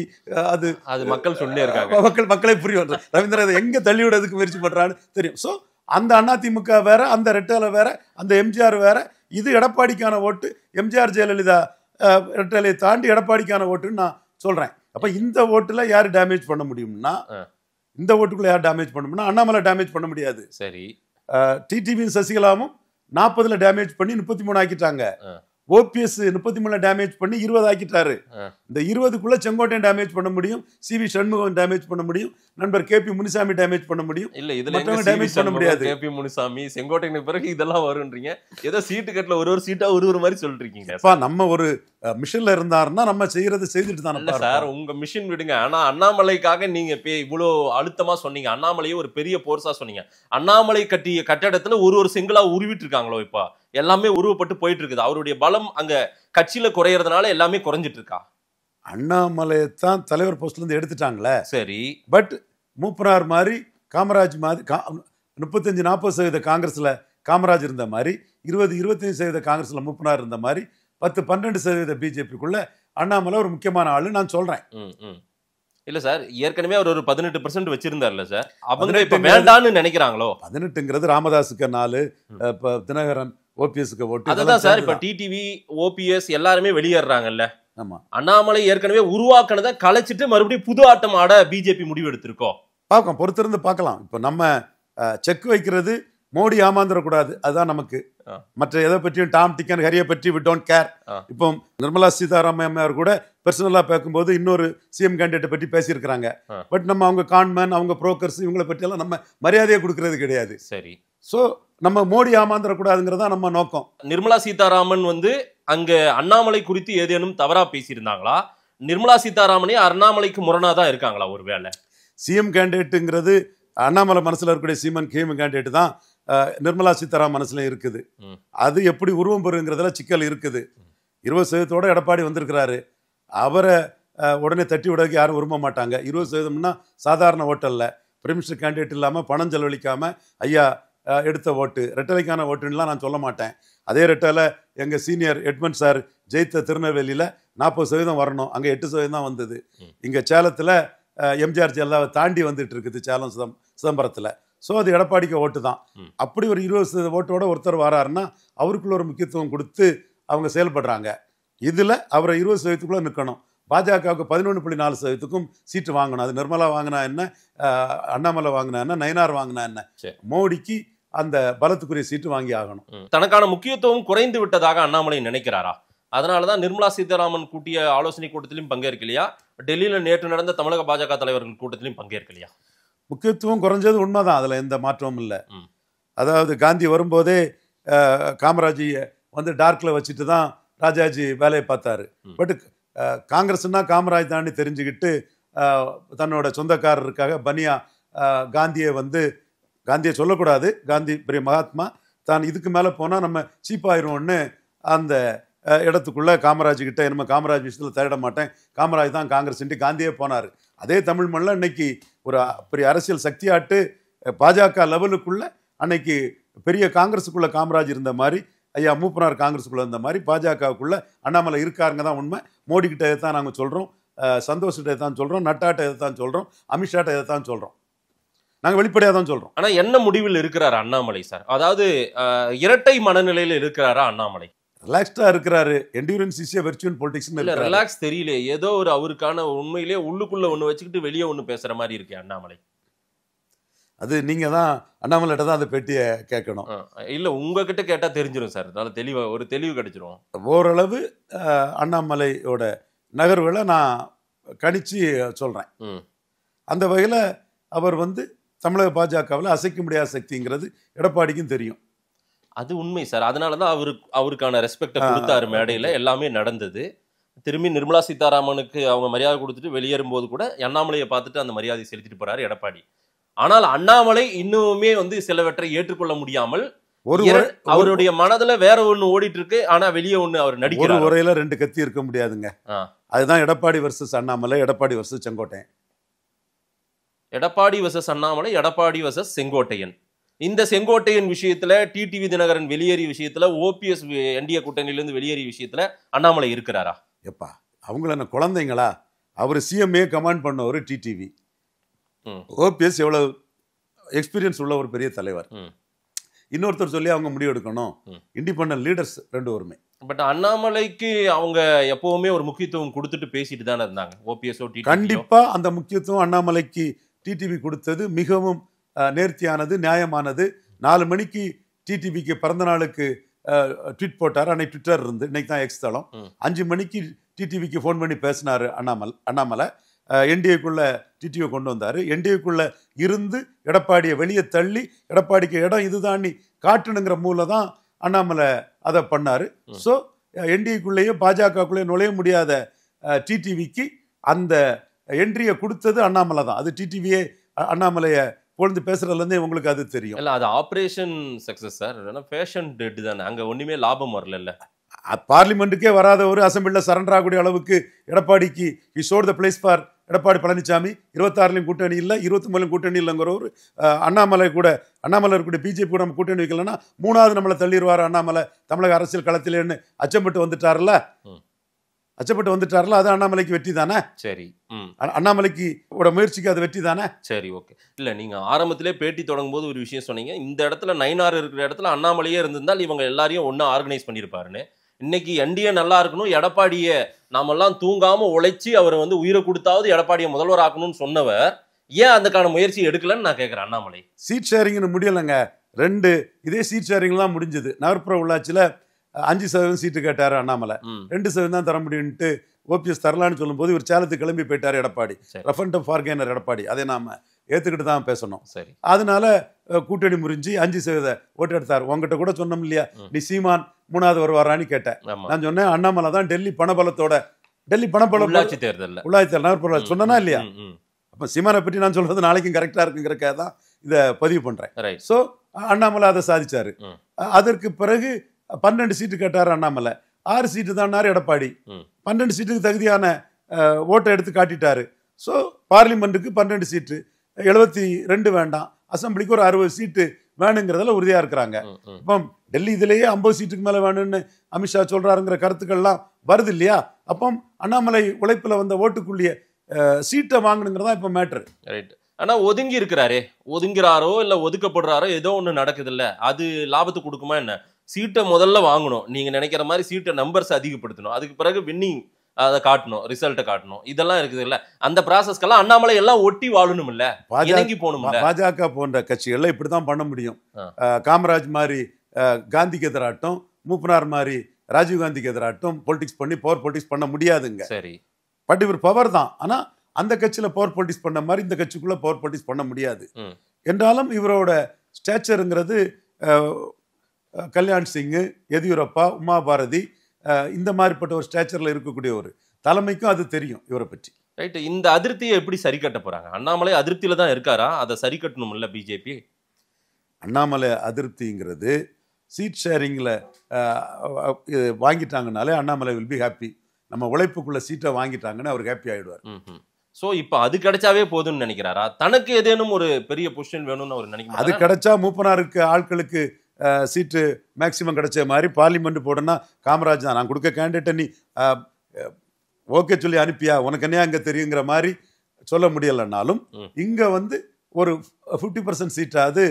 Speaker 6: அது
Speaker 5: மக்கள் சொல்லி இருக்காங்க,
Speaker 6: மக்களே புரியும். ரவீந்திரன் எங்க தள்ளி விடுறதுக்கு முயற்சி பண்றான்னு தெரியும். சோ அந்த அதிமுக வேற, அந்த ரெட்டலை வேற, அந்த எம்ஜிஆர் வேற. இது எடப்பாடிக்கான ஓட்டு. எம்ஜிஆர் ஜெயலலிதா ரெட்டலை தாண்டி எடப்பாடிக்கான ஓட்டுன்னு நான் சொல்றேன். அப்ப இந்த ஓட்டுல யாரு டேமேஜ் பண்ண முடியும்னா, இந்த ஓட்டுக்குள்ள யார் டேமேஜ் பண்ண முடியும்னா அண்ணாமலை டேமேஜ் பண்ண முடியாது.
Speaker 5: சரி,
Speaker 6: டிடிவியும் சசிகலாவும் 40 டேமேஜ் பண்ணி 33 ஆக்கிட்டாங்க. ஓபிஎஸ் 33 டேமேஜ் பண்ணி 20 ஆக்கிட்டாரு. இந்த 20க்குள்ள செங்கோட்டையன் டேமேஜ் பண்ண முடியும், சிவி சண்முகம் டேமேஜ் பண்ண முடியும், நண்பர் கேபி முனிசாமி டேமேஜ் பண்ண முடியும்.
Speaker 5: இல்ல இதுல டேமேஜ் பண்ண முடியாது. கேபி முனிசாமி செங்கோட்டையனுக்கு பிறகு இதெல்லாம் வரும்ன்றீங்க. ஏதோ சீட்டு கட்டல ஒரு சீட்டா ஒரு மாதிரி சொல்றீங்க.
Speaker 6: நம்ம ஒரு மிஷன்ல இருந்தாருன்னா நம்ம செய்யறது செய்துட்டு தானே
Speaker 5: சார். உங்க மிஷன் விடுங்க. ஆனா அண்ணாமலைக்காக நீங்க இவ்வளவு அழுத்தமா சொன்னீங்க. அண்ணாமலையை ஒரு பெரிய போர்ஸா சொன்னீங்க. அண்ணாமலை கட்டிய கட்டடத்துல ஒரு செங்கலா உருவிட்டு இருக்காங்களோ இப்ப எல்லாமே உருவப்பட்டு போயிட்டு இருக்குது. அவருடைய பலம் அங்க கட்சியில குறையறதுனால எல்லாமே குறைஞ்சிட்டு இருக்கா?
Speaker 6: அண்ணாமலையை தான் தலைவர் போஸ்ட்ல இருந்து எடுத்துட்டாங்களே.
Speaker 5: சரி,
Speaker 6: பட் மூப்பனார் மாதிரி, காமராஜ் மாதிரி 35-40% காங்கிரஸ்ல காமராஜ் இருந்த மாதிரி, 20-25% காங்கிரஸ்ல மூப்பனார் இருந்த மாதிரி, 10-12% பிஜேபிக்குள்ள அண்ணாமலை ஒரு முக்கியமான ஆளு நான் சொல்றேன்.
Speaker 5: இல்ல சார், ஏற்கனவே அவர் ஒரு 18% வச்சிருந்தார்ல சார். அவங்க இப்ப வேண்டான்னு நினைக்கிறாங்களோ?
Speaker 6: 18ங்கிறது ராமதாஸுக்கு 4, தினகரன் ஓபிஎஸ்க்கு ஓட்டு.
Speaker 5: அதுதான் சார். இப்ப டிடிவி, ஓபிஎஸ் எல்லாருமே வெளியேறாங்கல்ல. ஆமா, அண்ணாமலை ஏற்கனவே உருவாக்குனதை கலைச்சிட்டு மறுபடியும் புது ஆட்டம் ஆட பிஜேபி முடிவு எடுத்திருக்கோம்.
Speaker 6: பார்க்கலாம், பொறுத்திருந்து பார்க்கலாம். இப்ப நம்ம செக் வைக்கிறது மோடி ஏமாந்துடக்கூடாது, அதுதான் நமக்கு. மற்ற எதை பற்றியும் டாம் டிக்கன் ஹரியை பற்றி வி டோன்ட் கேர். இப்போ நிர்மலா சீதாராமன் அம்மையார் கூட பர்சனலா பார்க்கும்போது இன்னொரு சிஎம் கேண்டிடேட் பற்றி பேசியிருக்கிறாங்க. பட் நம்ம அவங்க கான்மேன், அவங்க புரோக்கர்ஸ், இவங்களை பற்றி எல்லாம் நம்ம மரியாதையை கொடுக்கறது கிடையாது.
Speaker 5: சரி,
Speaker 6: சோ நம்ம மோடி ஏமாந்துடக்கூடாதுங்கிறதா நம்ம நோக்கம்.
Speaker 5: நிர்மலா சீதாராமன் அங்க அண்ணாமலை குறித்து ஏதேனும் தவறா பேசியிருந்தாங்களா? நிர்மலா சீதாராமனே அண்ணாமலைக்கு முரணாதான் இருக்காங்களா? ஒருவேளை
Speaker 6: சிஎம் கேண்டிடேட்டுங்கிறது அண்ணாமலை மனசுல இருக்கக்கூடிய சிஎம் கேண்டிடேட் தான் நிர்மலா சீதாராமன் மனசுல இருக்குது. அது எப்படி உருவம் பெறுங்கிறதுல சிக்கல் இருக்குது. 20% எடப்பாடி வந்திருக்கிறாரு. அவரை உடனே தட்டி விடக்கு யாரும் விரும்ப மாட்டாங்க. 20%னா சாதாரண ஓட்டல்ல. பிரைம் மினிஸ்டர் கேண்டிடேட் இல்லாமல் பணம் செலவழிக்காம ஐயா எடுத்த ஓட்டு, ரெட்டலைக்கான ஓட்டுன்னெலாம் நான் சொல்ல மாட்டேன். அதே ரெட்டலை எங்கள் சீனியர் எட்மண்ட் சார் ஜெயித்த திருநெல்வேலியில் 40% வரணும், அங்கே 8% தான் வந்தது. இங்கே சேலத்தில் எம்ஜிஆர் ஜெயலலிதாவை தாண்டி வந்துட்டு இருக்குது சேலம் சிதம்பரத்தில். ஸோ அது எடப்பாடிக்கு ஓட்டு தான். அப்படி ஒரு 20% ஓட்டோட ஒருத்தர் வராருன்னா அவருக்குள்ள ஒரு முக்கியத்துவம் கொடுத்து அவங்க செயல்படுறாங்க. இதில் அவரை 20%க்குள்ளே நிற்கணும். பாஜகவுக்கு 11.4%க்கும் சீட்டு வாங்கணும். அது நிர்மலா வாங்கினா என்ன, அண்ணாமலை வாங்கினா என்ன, நயினார் வாங்கினா என்ன, மோடிக்கு அந்த பலத்துக்குரிய சீட்டு வாங்கி ஆகணும்.
Speaker 5: தனக்கான முக்கியத்துவம் குறைந்து விட்டதாக அண்ணாமலை நினைக்கிறாரா? அதனாலதான் நிர்மலா சீதாராமன் கூட்டிய ஆலோசனை கூட்டத்திலும் பங்கேற்கலையா? டெல்லியில நேற்று நடந்த தமிழக பாஜக தலைவர்கள் கூட்டத்திலும் பங்கேற்கலையா?
Speaker 6: முக்கியத்துவம் குறைஞ்சது உண்மைதான், அதுல எந்த மாற்றமும் இல்லை. அதாவது காந்தி வரும்போதே காமராஜியை வந்து டார்க்ல வச்சுட்டு தான் ராஜாஜி வேலையை பார்த்தாரு. பட் காங்கிரஸ்னா காமராஜ் தாண்டி தெரிஞ்சுக்கிட்டு தன்னோட சொந்தக்காரருக்காக பனியா காந்தியை சொல்லக்கூடாது, காந்தி பெரிய மகாத்மா, தான் இதுக்கு மேலே போனால் நம்ம சீப்பாயிருவோம்னு அந்த இடத்துக்குள்ளே காமராஜ்கிட்ட என்னமோ காமராஜ் விஷயத்தில் தலையிட மாட்டேன், காமராஜ் தான் காங்கிரஸ்ன்ட்டு காந்தியே போனார். அதே தமிழ் மண்ணில் இன்னைக்கு ஒரு பெரிய அரசியல் சக்தியாட்டு பாஜக லெவலுக்குள்ளே அன்னைக்கு பெரிய காங்கிரஸுக்குள்ளே காமராஜ் இருந்த மாதிரி, ஐயா மூப்பனார் காங்கிரஸுக்குள்ளே இருந்த மாதிரி பாஜகவுக்குள்ளே அண்ணாமலை இருக்காருங்க தான் உண்மை. மோடிக்கிட்ட இதை தான் நாங்கள் சொல்கிறோம், சந்தோஷ்கிட்ட இதை தான் சொல்கிறோம், நட்டாட்ட இதை தான் சொல்கிறோம், அமித்ஷாட்ட இதை தான் சொல்கிறோம். நாங்கள் வெளிப்படையாக தான் சொல்கிறோம்.
Speaker 5: ஆனால் என்ன முடிவில் இருக்கிறார் அண்ணாமலை சார்? அதாவது இரட்டை மனநிலையில் இருக்கிறாரா அண்ணாமலை?
Speaker 6: ரிலாக்ஸ்டாக இருக்கிறாரு. Endurance is a virtual politics.
Speaker 5: இல்லை ரிலாக்ஸ் தெரியல, ஏதோ ஒரு அவருக்கான உண்மையிலே உள்ளுக்குள்ளே ஒன்று வச்சுக்கிட்டு வெளியே ஒன்று பேசுகிற மாதிரி இருக்கு அண்ணாமலை.
Speaker 6: அது நீங்கள் தான் அண்ணாமலைகிட்ட தான் அந்த பேட்டியை கேட்கணும்.
Speaker 5: இல்லை உங்ககிட்ட கேட்டால் தெரிஞ்சிடும் சார், அதனால் ஒரு தெளிவு கிடைச்சிரும்.
Speaker 6: ஓரளவு அண்ணாமலையோட நகர்வுகளை நான் கணிச்சு சொல்கிறேன். அந்த வகையில் அவர் வந்து தமிழக பாஜகவில் அசைக்க முடியாத சக்திங்கிறது எடப்பாடிக்கும் தெரியும்.
Speaker 5: அது உண்மை சார். அதனால தான் அவருக்கான ரெஸ்பெக்டை கொடுத்தாரு, மேடையில் எல்லாமே நடந்தது. திரும்பி நிர்மலா சீதாராமனுக்கு அவங்க மரியாதை கொடுத்துட்டு வெளியேறும் போது கூட அண்ணாமலையை பார்த்துட்டு அந்த மரியாதை செலுத்திட்டு போறாரு எடப்பாடி. ஆனால் அண்ணாமலை இன்னுமே வந்து சிலவற்றை ஏற்றுக்கொள்ள முடியாமல் அவருடைய மனதுல வேற ஒண்ணு ஓடிட்டு இருக்கு, ஆனா வெளியே ஒண்ணு அவர் நடிக்கிறார்.
Speaker 6: ஒரு உரையில ரெண்டு கத்தி இருக்க முடியாதுங்க. அதுதான் Edappadi versus Annamalai, Edappadi versus Sengottaiyan.
Speaker 5: Edappadi versus Annamalai, Edappadi versus Sengottaiyan. இந்த செங்கோட்டையன் விஷயத்துல, டிடிவி தினகரன் வெளியேறிய விஷயத்துல, ஓபிஎஸ் என்டிஏ கூட்டணியிலிருந்து வெளியேறிய விஷயத்துல அண்ணாமலை இருக்கிறாரா?
Speaker 6: எப்பா அவங்கள என்ன குழந்தைங்களா? அவர் சிஎம்ஏ கமாண்ட் பண்ணவர் டிடிவி. ஓபிஎஸ் எவ்வளவு எக்ஸ்பீரியன்ஸ் உள்ள ஒரு பெரிய தலைவர். இன்னொருத்தர் சொல்லி அவங்க முடிவு எடுக்கணும். இண்டிபெண்டன்ட் லீடர்ஸ் ரெண்டு பேருமே.
Speaker 5: பட் அண்ணாமலைக்கு அவங்க எப்பவுமே ஒரு முக்கியத்துவம் கொடுத்துட்டு பேசிட்டு தானே இருந்தாங்க. ஓபிஎஸ்
Speaker 6: கண்டிப்பா அந்த முக்கியத்துவம் அண்ணாமலைக்கு டிடிவி கொடுத்தது மிகவும் நேர்த்தியானது, நியாயமானது. 4 மணிக்கு டிடிவிக்கு பிறந்த நாளுக்கு ட்வீட் போட்டார். அன்னைக்கு ட்விட்டர் இருந்து, இன்னைக்கு தான் எக்ஸ் தளம். 5 மணிக்கு டிடிவிக்கு ஃபோன் பண்ணி பேசினார் அண்ணாமலை. என்டிஏக்குள்ள டிடிவியை கொண்டு வந்தார். என்டிஏக்குள்ள இருந்து எடப்பாடியை வெளியே தள்ளி எடப்பாடிக்கு இடம் இதுதான் காட்டணுங்கிற மூலம் தான் அண்ணாமலை அதை பண்ணார். ஸோ என்டிஏக்குள்ளேயே பாஜகக்குள்ளேயே நுழைய முடியாத டிடிவிக்கு அந்த என்ட்ரியை கொடுத்தது அண்ணாமலை தான். அது டிடிவியே அண்ணாமலையை பொழுது பேசுறதுலேருந்தே உங்களுக்கு அது தெரியும்.
Speaker 5: இல்லை அது operation success sir, patient dead தானே, அங்கே ஒன்றுமே லாபம் வரல.
Speaker 6: பார்லிமெண்ட்டுக்கே வராத ஒரு அசம்பிளியில் சரண்டர் ஆகக்கூடிய அளவுக்கு எடப்பாடிக்கு he showed the place for Edappadi Palaniswami. 26லையும் கூட்டணி இல்லை, 29லையும் கூட்டணி இல்லைங்கிற ஒரு அண்ணாமலை இருக்கக்கூடிய பிஜேபி கூட நம்ம கூட்டணி வைக்கலன்னா 3வது நம்மளை தள்ளிடுவார் அண்ணாமலை தமிழக அரசியல் களத்திலேன்னு அச்சப்பட்டு வந்துட்டார்ல. அது அண்ணாமலைக்கு வெற்றி தானே.
Speaker 5: சரி,
Speaker 6: அண்ணாமலைக்கு முயற்சிக்கு அது வெற்றி தானே.
Speaker 5: சரி, ஓகே. இல்லை நீங்க ஆரம்பத்திலே பேட்டி தொடங்கும் போது ஒரு விஷயம் சொன்னீங்க, இந்த இடத்துல நயினார் இருக்கிற இடத்துல அண்ணாமலையே இருந்திருந்தால் இவங்க எல்லாரையும் ஒன்னா ஆர்கனைஸ் பண்ணியிருப்பாருன்னு. இன்னைக்கு என்டிஏ நல்லா இருக்கணும், எடப்பாடியை நாமெல்லாம் தூங்காம உழைச்சி அவரை வந்து உயிரை கொடுத்தாவது எடப்பாடியை முதல்வர் ஆக்கணும்னு சொன்னவர் ஏன் அதுக்கான முயற்சி எடுக்கலன்னு நான் கேட்கிறேன். அண்ணாமலை
Speaker 6: சீட் ஷேரிங்னு முடியலைங்க. 2 இதே சீட் ஷேரிங் தான் முடிஞ்சது. நகர்ப்புற உள்ளாட்சியில் 5% சீட்டு கேட்டாரு அண்ணாமலை. 2% தான் தர முடியும்ட்டு ஓபிஎஸ் தரலான்னு சொல்லும் போது இவர் சேலத்துக்கு கிளம்பி போயிட்டாரு எடப்பாடி. ரெஃபரண்டம் ஃபார்கெய்னர் எடப்பாடி. அதை நாம ஏத்துக்கிட்டு தான் பேசணும்.
Speaker 5: சரி,
Speaker 6: அதனால கூட்டணி முறிஞ்சு 5% ஓட்டு எடுத்தார். உங்ககிட்ட கூட சொன்னோம் இல்லையா, நீ சீமான் 3வது வருவாரான்னு கேட்டேன். நான் சொன்னேன் அண்ணாமலை தான் டெல்லி பணபலம்
Speaker 5: உள்ளாட்சி தேர்தல்
Speaker 6: நகர்ப்புற சொன்னா இல்லையா. அப்ப சீமானை பற்றி நான் சொல்றது நாளைக்கும் கரெக்டா இருக்குங்கிறக்காக தான் இதை பதிவு பண்றேன். ஸோ அண்ணாமலை அதை சாதிச்சாரு. அதற்கு பிறகு 12 சீட்டு கேட்டார் அண்ணாமலை. 6 சீட்டு தான்னாரு எடப்பாடி. 12 சீட்டுக்கு தகுதியான ஓட்டை எடுத்து காட்டிட்டாரு. ஸோ பார்லிமெண்ட்டுக்கு 12 சீட்டு, 72 வேண்டாம், அசம்பிளிக்கு ஒரு 60 சீட்டு வேணுங்கிறதுல உறுதியா இருக்கிறாங்க. இப்போ டெல்லி இதுலேயே 50 சீட்டுக்கு மேல வேணும்னு அமித்ஷா சொல்றாருங்கிற கருத்துக்கள்லாம் வருது இல்லையா. அப்போ அண்ணாமலை உழைப்புல வந்த ஓட்டுக்குள்ளிய சீட்டை வாங்கணுங்கிறதா இப்போ மேட்ரு.
Speaker 5: ரைட். ஆனா ஒதுங்கி இருக்கிறாரே, ஒதுங்கிறாரோ இல்ல ஒதுக்கப்படுறாரோ ஏதோ ஒண்ணு நடக்குது இல்ல, அது லாபத்துக்கு கொடுக்குமா என்ன? சீட்டை முதல்ல வாங்கணும், நீங்க நினைக்கிற மாதிரி சீட்டை நம்பர்ஸ் அதிகப்படுத்தணும், அதுக்கு பிறகு வின்னிங் அதை காட்டணும், ரிசல்ட்டை காட்டணும், இதெல்லாம் இருக்குது இல்ல. அந்த ப்ராசஸ்க்கெல்லாம் அண்ணாமலை எல்லாம் ஒட்டி வாழணும் இல்ல, இணங்கி போகணும்.
Speaker 6: பாஜக போன்ற கட்சிகள்ல இப்படிதான் பண்ண முடியும். காமராஜ் மாதிரி காந்திக்கு எதிராட்டம், மூப்பனார் மாதிரி ராஜீவ் காந்திக்கு எதிராட்டம் பொலிட்டிக்ஸ் பண்ணி பவர் பொலிட்டிக்ஸ் பண்ண முடியாதுங்க.
Speaker 5: சரி,
Speaker 6: பட் இவர் பவர் தான். ஆனா அந்த கட்சியில பவர் பொலிட்டிக்ஸ் பண்ண மாதிரி இந்த கட்சிக்குள்ள பவர் பொலிட்டிக்ஸ் பண்ண முடியாது. என்றாலும் இவரோட ஸ்டேச்சருங்கிறது கல்யாண் சிங், எதியூரப்பா, உமா பாரதி இந்த மாதிரிப்பட்ட ஒரு ஸ்டேச்சர்ல இருக்கக்கூடிய ஒரு தலைமைக்கும் அது தெரியும் இவரை பற்றி.
Speaker 5: ரைட். இந்த அதிருப்தியை எப்படி சரி கட்ட போறாங்க? அண்ணாமலை அதிருப்தியில தான் இருக்காரா? அதை சரி கட்டணும் இல்ல பிஜேபி?
Speaker 6: அண்ணாமலை அதிருப்திங்கிறது சீட் ஷேரிங்கில் வாங்கிட்டாங்கனாலே அண்ணாமலை வில் பி ஹாப்பி. நம்ம உழைப்புக்குள்ள சீட்டை வாங்கிட்டாங்கன்னு அவர் ஹாப்பி ஆயிடுவார்.
Speaker 5: ஸோ இப்போ அது கிடைச்சாவே போதும்னு நினைக்கிறாரா? தனக்கு ஏதேனும் ஒரு பெரிய பொசிஷன் வேணும்னு அவர் நினைக்கிறார்.
Speaker 6: அது கிடைச்சா மூப்பனாருக்கு ஆட்களுக்கு சீட்டு மேக்சிமம் கிடைச்ச மாதிரி பார்லிமெண்ட் போடனா காமராஜ் தான் நான் கொடுக்க கேண்டிடேட்டை நீ ஓகே சொல்லி அனுப்பியா, உனக்கு என்ன அங்கே தெரியுங்கிற மாதிரி சொல்ல முடியலைன்னாலும் இங்கே வந்து ஒரு 50% சீட்டாவது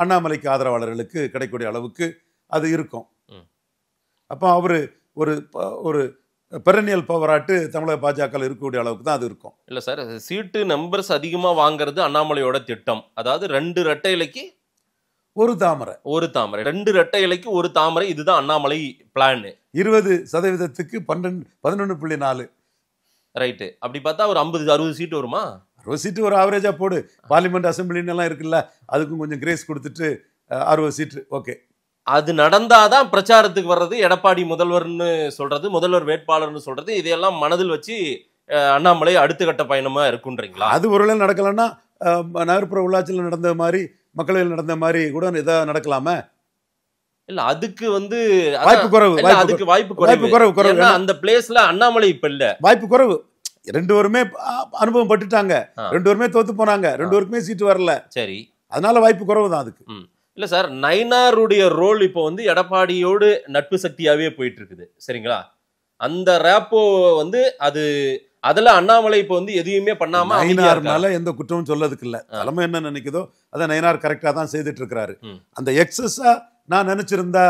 Speaker 6: அண்ணாமலைக்கு ஆதரவாளர்களுக்கு கிடைக்கக்கூடிய அளவுக்கு அது இருக்கும். அப்போ அவர் ஒரு பெரனியல் பவராட்டு தமிழக பாஜக இருக்கக்கூடிய அளவுக்கு தான் அது இருக்கும்.
Speaker 5: இல்லை சார், சீட்டு நம்பர்ஸ் அதிகமாக வாங்குறது அண்ணாமலையோட திட்டம். அதாவது 2 ரெட்டை இலைக்கு
Speaker 6: ஒரு தாமரை,
Speaker 5: 2 ரெட்டை இலைக்கு ஒரு தாமரை, இதுதான் அண்ணாமலை பிளான்.
Speaker 6: 20%க்கு 11.4.
Speaker 5: ரைட்டு. அப்படி பார்த்தா ஒரு 50-60 சீட்டு வருமா?
Speaker 6: 60 சீட்டு ஒரு ஆவரேஜா போடு. பார்லிமெண்ட் அசம்பிளின்னு எல்லாம் இருக்குல்ல, அதுக்கும் கொஞ்சம் கிரேஸ் கொடுத்துட்டு 60 சீட்டு ஓகே.
Speaker 5: அது நடந்தாதான் பிரச்சாரத்துக்கு வர்றது, எடப்பாடி முதல்வர்னு சொல்றது, முதல்வர் வேட்பாளர்னு சொல்றது, இதையெல்லாம் மனதில் வச்சு அண்ணாமலை அடுத்த கட்ட பயணமா இருக்குன்றீங்களா?
Speaker 6: அது ஒருவேளை நடக்கலன்னா நகர்ப்புற உள்ளாட்சியில் நடந்த மாதிரி, மக்களவையில் நடந்த மாதிரி கூட இதாக நடக்கலாமே.
Speaker 5: இல்ல, அதுக்கு வந்து
Speaker 6: வாய்ப்பு குறைவு.
Speaker 5: அதுக்கு வாய்ப்பு குறைவு. அந்த பிளேஸ்ல அண்ணாமலை இப்ப இல்ல,
Speaker 6: வாய்ப்பு குறைவு. 2 பேருமே அனுபவம் பட்டுட்டாங்க, 2 பேருமே தோத்து போனாங்க, 2 பேருக்குமே சீட்டு வரல.
Speaker 5: சரி,
Speaker 6: அதனால வாய்ப்பு குறைவு தான் அதுக்கு.
Speaker 5: இல்ல சார், நயினாருடைய ரோல் இப்போ வந்து எடப்பாடியோடு நட்பு சக்தியாவே போயிட்டு இருக்குது, சரிங்களா? அந்த ரேப்போ வந்து அதுல அண்ணாமலை இப்போ வந்து எதுவுமே பண்ணாம
Speaker 6: நயினார் மேல எந்த குற்றமும் சொல்லதுக்கு இல்ல. தலைமை என்ன நினைக்குதோ அதை நயினார் கரெக்டா தான் செய்துட்டு இருக்கிறாரு. அந்த எக்ஸஸா நான் நினைச்சிருந்தா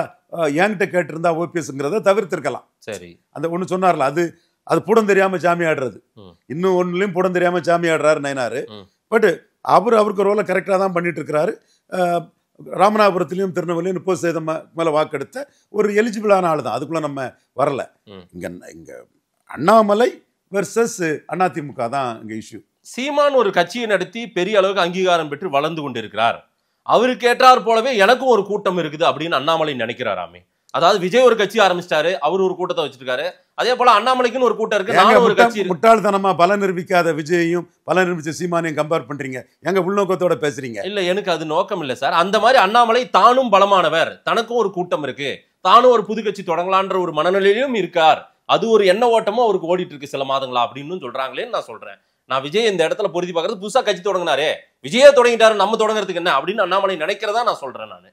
Speaker 6: என்கிட்ட கேட்டிருந்தா ஓபிஎஸ்ங்கிறத தவிர்த்திருக்கலாம்.
Speaker 5: சரி,
Speaker 6: அந்த ஒண்ணு சொன்னார்ல, அது புடம் தெரியாம சாமி ஆடுறது. இன்னும் ஒண்ணுலயும் புடம் தெரியாம சாமி ஆடுறாரு நயினாரு. பட் அவருக்கு ரோலை கரெக்டா தான் பண்ணிட்டு இருக்கிறாரு. ராமநாதபுரத்திலையும் திருநெல்வேலியும் 30% மேல வாக்கெடுத்த ஒரு எலிஜிபிளான ஆள் தான். அதுக்குள்ள நம்ம வரல. இங்க அண்ணாமலை வெர்சஸ் அதிமுக தான் இங்க இஷ்யூ.
Speaker 5: சீமான் ஒரு கட்சியை நடத்தி பெரிய அளவுக்கு அங்கீகாரம் பெற்று வளர்ந்து கொண்டிருக்கிறார். அவருக்கு ஏற்றார் போலவே எனக்கும் ஒரு கூட்டம் இருக்குது அப்படின்னு அண்ணாமலை நினைக்கிறாராமே. அதாவது விஜய் ஒரு கட்சி ஆரம்பிச்சிட்டாரு, அவர் ஒரு கூட்டத்தை வச்சிருக்காரு, அதே போல அண்ணாமலைக்குன்னு ஒரு கூட்டம் இருக்கு, நானும் ஒரு கட்சி.
Speaker 6: முட்டாள்தனமா பல நிரூபிக்காத விஜயையும் பல நிரூபிச்ச சீமானையும் கம்பேர் பண்றீங்க. எங்க உள்நோக்கத்தோட பேசுறீங்க?
Speaker 5: இல்ல, எனக்கு அது நோக்கம் இல்ல சார். அந்த மாதிரி அண்ணாமலை தானும் பலமானவர், தனக்கும் ஒரு கூட்டம் இருக்கு, தானும் ஒரு புது கட்சி தொடங்கலான்ற ஒரு மனநிலையிலும் இருக்கார். அது ஒரு எண்ண ஓட்டமும் அவருக்கு ஓடிட்டு இருக்கு சில மாதங்களா அப்படின்னு சொல்றாங்களேன்னு நான் சொல்றேன். நான் விஜய் இந்த இடத்துல பொருத்தி பார்க்கறது, புதுசா கட்சி தொடங்கினாரே, விஜயே தொடங்கிட்டாரு, நம்ம தொடங்குறதுக்கு என்ன அப்படின்னு அண்ணாமலை நினைக்கிறதா நான் சொல்றேன். நான்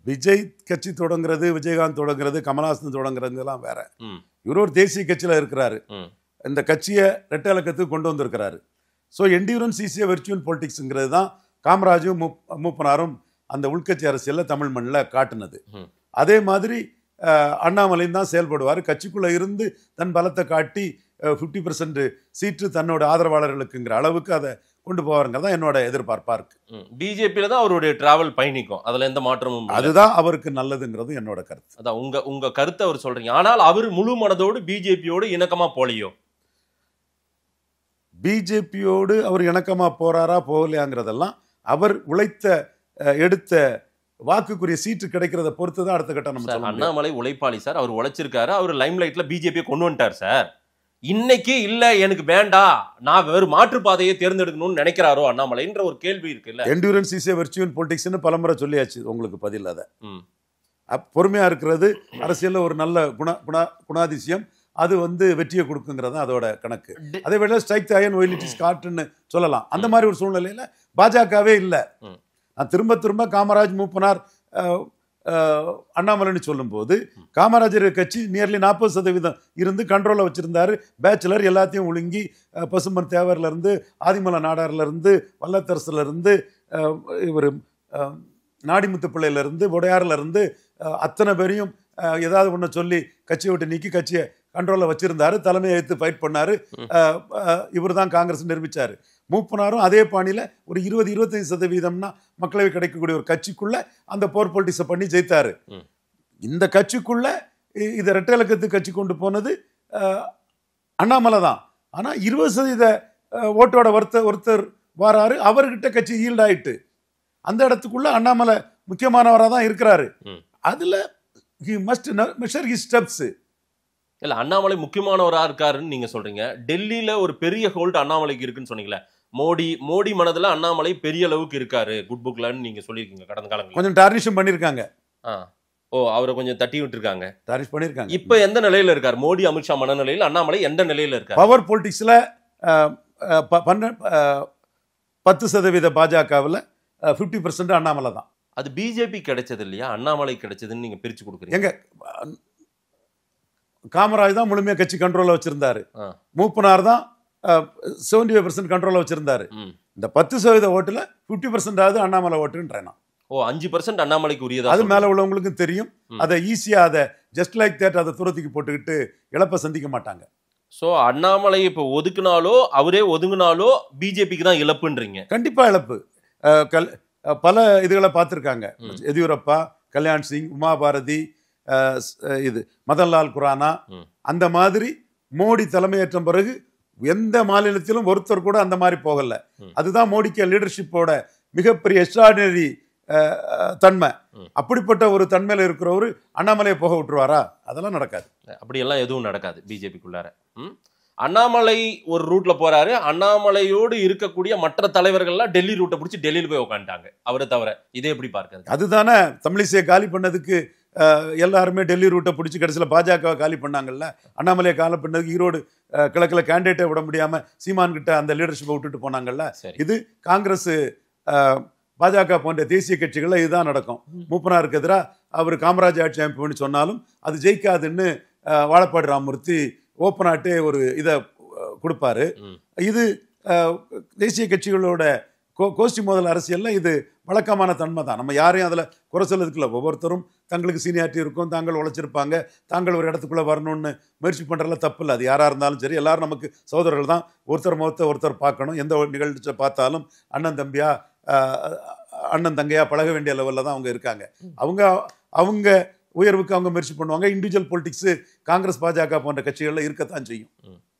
Speaker 6: விஜய் கட்சி தொடங்குறது, விஜயகாந்த் தொடங்குறது, கமல்ஹாசன் தொடங்குறதுலாம் வேற. இவர் ஒரு தேசிய கட்சியில இருக்கிறாரு. இந்த கட்சியை ரெட்டை இலக்கத்துக்கு கொண்டு வந்திருக்கிறாரு. ஸோ என்டியூரன்ஸ் ஈஸியா வெர்ச்சுவல் பொலிட்டிக்ஸ்ங்கிறது தான் காமராஜும் மூப்பனாரும் அந்த உள்கட்சி அரசியலில் தமிழ் மண்ணில் காட்டுனது. அதே மாதிரி அண்ணாமலையும் தான் செயல்படுவார். கட்சிக்குள்ள இருந்து தன் பலத்தை காட்டி 50% சீட்டு தன்னோட ஆதரவாளர்களுக்குங்கிற அளவுக்கு அதை கொண்டு போவாருங்கிறதா என்னோட எதிர்பார்ப்பா இருக்கு.
Speaker 5: பிஜேபியில தான் அவருடைய டிராவல் பயணிக்கும், அதுல எந்த மாற்றமும்.
Speaker 6: அதுதான் அவருக்கு நல்லதுங்கிறது என்னோட கருத்து.
Speaker 5: அதான் உங்க கருத்தை அவர் சொல்றீங்க. ஆனால் அவர் முழு மனதோடு பிஜேபியோடு இணக்கமா போலையோ?
Speaker 6: பிஜேபியோடு அவர் இணக்கமா போறாரா போகலையாங்கிறதெல்லாம் அவர் உழைத்த எடுத்த வாக்குக்குரிய சீட்டு கிடைக்கிறத பொறுத்து தான் அடுத்த கட்டம் நம்ம சொல்லணும்.
Speaker 5: அண்ணாமலை உழைப்பாளி சார், அவர் உழைச்சிருக்காரு, அவர் லைம் லைட்ல பிஜேபியை கொண்டு வந்துட்டார் சார். இன்னைக்கு இல்ல எனக்கு வேண்டாம், நான் வேறு மாற்று பாதையை தேர்ந்தெடுக்கணும்னு நினைக்கிறாரோ அண்ணாமலைன்ற ஒரு கேள்வி இருக்குல்ல.
Speaker 6: என்டியூரன்ஸ் இஸ் எ வெர்ச்சுவல் பொலிட்டிக்ஸ்னு பலமுறை சொல்லியாச்சு, உங்களுக்கு பதில் அதை. பொறுமையா இருக்கிறது அரசியல்ல ஒரு நல்ல குணாதிசயம், அது வந்து வெற்றியை கொடுக்குங்கிறது அதோட கணக்கு. அதே வேளை strike the iron while it is காட்னு சொல்லலாம். அந்த மாதிரி ஒரு சூழ்நிலையில பாஜகவே இல்லை. நான் திரும்ப காமராஜ் மூப்பனார் அண்ணாமலைன்னு சொல்லும்போது காமராஜர் கட்சி நியர்லி 40% இருந்து கண்ட்ரோலில் வச்சுருந்தாரு. பேச்சுலர் எல்லாத்தையும் ஒழுங்கி பசும்பன் தேவர்லேருந்து ஆதிமலை நாடார்லேருந்து வல்லத்தரசுலேருந்து இவர் நாடிமுத்து பிள்ளையிலேருந்து உடையார்லேருந்து அத்தனை பேரையும் ஏதாவது ஒன்று சொல்லி கட்சியை விட்டு நீக்கி கட்சியை கண்ட்ரோலில் வச்சுருந்தாரு. தலைமையை எடுத்து ஃபைட் பண்ணார். இவர் தான் காங்கிரஸ் நிரூபித்தார். மூப்பனாரும் அதே பாணியில் ஒரு 20-25% மக்களவை கிடைக்கக்கூடிய ஒரு கட்சிக்குள்ள அந்த போர் பொலிட்டிக்ஸை பண்ணி ஜெயித்தார். இந்த கட்சிக்குள்ள இதை இரட்டை இலக்கத்து கட்சி கொண்டு போனது அண்ணாமலை தான். ஆனால் 20% ஓட்டோட ஒருத்தர் வாராரு, அவர்கிட்ட கட்சி ஈல்ட் ஆயிட்டு அந்த இடத்துக்குள்ள அண்ணாமலை முக்கியமானவராக தான் இருக்கிறாரு. அதில் he must measure his steps.
Speaker 5: இல்ல அண்ணாமலை முக்கியமானவரா இருக்காருன்னு நீங்க சொல்றீங்க. டெல்லியில ஒரு பெரிய ஹோல்ட் அண்ணாமலைக்கு இருக்குன்னு சொன்னீங்களே. மோடி மனதுல அண்ணாமலை பெரிய அளவுக்கு இருக்காரு குட் புக்லன்னு நீங்க சொல்லியிருக்கீங்க. கடந்த காலங்களில்
Speaker 6: கொஞ்சம் டார்னிஷும் பண்ணியிருக்காங்க.
Speaker 5: அவரை கொஞ்சம் தட்டி விட்டுருக்காங்க,
Speaker 6: டார்னிஷ் பண்ணியிருக்காங்க.
Speaker 5: இப்ப எந்த நிலையில இருக்காரு மோடி அமித்ஷா மனநிலையில்? அண்ணாமலை எந்த நிலையில இருக்காரு?
Speaker 6: பவர் பொலிட்டிக்ஸ்ல 10% பாஜகவில் 50% அண்ணாமலை தான்.
Speaker 5: அது பிஜேபி கிடைச்சது இல்லையா, அண்ணாமலை கிடைச்சதுன்னு நீங்க பிரிச்சு கொடுக்குறீங்க.
Speaker 6: எங்க காமராஜ் தான் முழுமையா கட்சி கண்ட்ரோல்ல வச்சிருந்தாரு. மூப்பனார் தான் 75% கண்ட்ரோல்ல வச்சிருந்தாரு. இந்த 10% ஓட்டுல 50% அண்ணாமலை ஓட்டுன்றேன்.
Speaker 5: 5% அண்ணாமலைக்கு உரியதா?
Speaker 6: அது மேல உள்ளவங்களுக்கும் தெரியும். அதை ஈஸியா அதை ஜஸ்ட் லைக் தட் அதை துரத்திக்கு போட்டுக்கிட்டு இழப்ப சந்திக்க மாட்டாங்க.
Speaker 5: சோ அண்ணாமலை இப்ப ஒதுக்குனாலோ அவரே ஒதுங்கினாலோ பிஜேபிக்கு தான் இழப்புன்றீங்க?
Speaker 6: கண்டிப்பா இழப்பு. பல இதுகளை பார்த்துருக்காங்க. எதியூரப்பா, கல்யாண் சிங், உமா பாரதி, இது மதன்லால் குரானா, அந்த மாதிரி மோடி தலைமையேற்ற பிறகு எந்த மாநிலத்திலும் ஒருத்தர் கூட அந்த மாதிரி போகல. அதுதான் மோடிக்கு லீடர்ஷிப்போட மிகப்பெரிய எக்ஸ்ட்ராடினரி தன்மை. அப்படிப்பட்ட ஒரு தன்மையில இருக்கிறவரு அண்ணாமலையை போக விட்டுருவாரா? அதெல்லாம் நடக்காது.
Speaker 5: அப்படியெல்லாம் எதுவும் நடக்காது பிஜேபிக்குள்ளார. அண்ணாமலை ஒரு ரூட்ல போறாரு. அண்ணாமலையோடு இருக்கக்கூடிய மற்ற தலைவர்கள்லாம் டெல்லி ரூட்டை பிடிச்சி டெல்லியில் போய் உட்காந்துட்டாங்க அவரை தவிர. இதே எப்படி பார்க்கறது?
Speaker 6: அதுதானே தமிழிசையை காலி பண்ணதுக்கு எல்லாருமே டெல்லி ரூட்டை பிடிச்சி கடைசியில் பாஜகவை காலி பண்ணாங்கல்ல. அண்ணாமலையை காலி பண்ணதுக்கு ஈரோடு கிழக்கில் கேண்டிடேட்டை விட முடியாம சீமான் கிட்ட அந்த லீடர்ஷிப்பை விட்டுட்டு போனாங்கல்ல. இது காங்கிரஸ் பாஜக போன்ற தேசிய கட்சிகளில் இதுதான் நடக்கும். மூப்பனாருக்கு எதிராக அவர் காமராஜ் ஆட்சி அமைப்புன்னு சொன்னாலும் அது ஜெயிக்காதுன்னு வாழப்பாடி ராமமூர்த்தி ஓப்பனாட்டே ஒரு இதை கொடுப்பாரு. இது தேசிய கட்சிகளோட கோஷ்டி மோதல் அரசியல்ல இது வழக்கமான தன்மை தான். நம்ம யாரையும் அதில் குறை சொல்லதுக்குள்ள. ஒவ்வொருத்தரும் தங்களுக்கு சீனியாரிட்டி இருக்கும், தாங்கள் உழைச்சிருப்பாங்க, தாங்கள் ஒரு இடத்துக்குள்ளே வரணும்னு முயற்சி பண்ணுறதுல தப்பு இல்லை. அது யாராக இருந்தாலும் சரி, எல்லாரும் நமக்கு சகோதரர்கள் தான். ஒருத்தர் முகத்தை ஒருத்தர் பார்க்கணும். எந்த நிகழ்ச்சியை பார்த்தாலும் அண்ணன் தங்கையா பழக வேண்டிய லெவலில் தான் அவங்க இருக்காங்க. அவங்க உயர்வுக்கு அவங்க முயற்சி பண்ணுவாங்க. இண்டிவிஜுவல் பொலிட்டிக்ஸ் காங்கிரஸ் பாஜக போன்ற கட்சிகளில் இருக்கத்தான் செய்யும்.